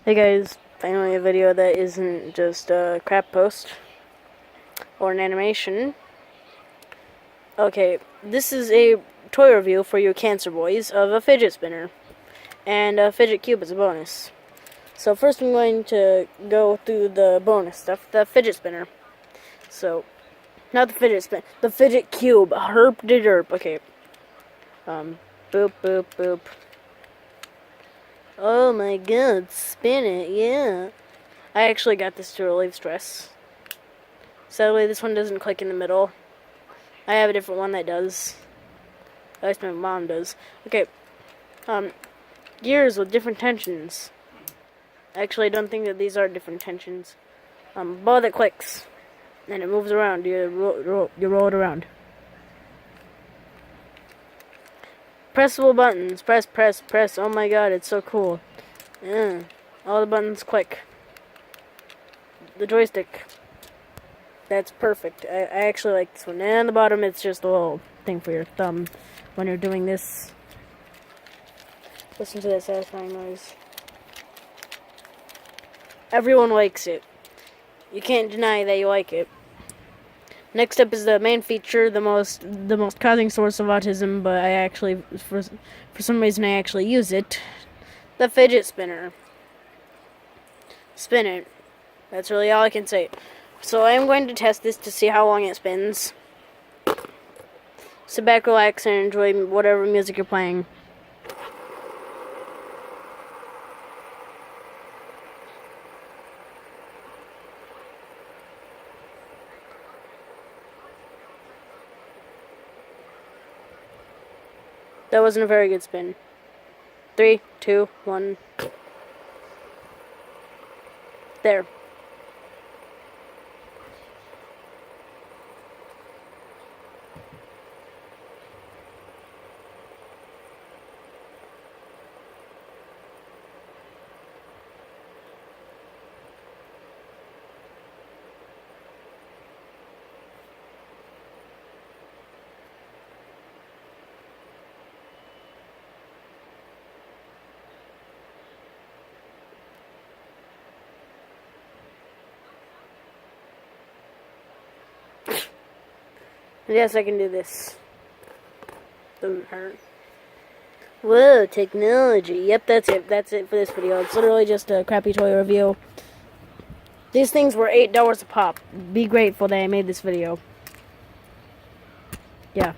Hey guys, finally a video that isn't just a crap post or an animation. Okay, this is a toy review for you cancer boys of a fidget spinner. And a fidget cube is a bonus. So first I'm going to go through the bonus stuff, the fidget spinner. So, not the fidget spinner, the fidget cube, herp de derp. Okay, boop boop boop. Oh my god, spin it, yeah. I actually got this to relieve stress. Sadly, this one doesn't click in the middle. I have a different one that does. At least my mom does. Okay. Gears with different tensions. Actually, I don't think that these are different tensions. Ball that clicks. And it moves around. You roll it around. Pressable buttons. Press, press, press. Oh my god, it's so cool. Yeah. All the buttons click. The joystick. That's perfect. I actually like this one. And on the bottom, it's just a little thing for your thumb when you're doing this. Listen to that satisfying noise. Everyone likes it. You can't deny that you like it. Next up is the main feature, the most causing source of autism, but I actually, for some reason, I actually use it. The fidget spinner. Spin it. That's really all I can say. So I am going to test this to see how long it spins. Sit back, relax, and enjoy whatever music you're playing. That wasn't a very good spin. 3, 2, 1. There. Yes, I can do this. Doesn't hurt. Whoa, technology. Yep, that's it. That's it for this video. It's literally just a crappy toy review. These things were $8 a pop. Be grateful that I made this video. Yeah.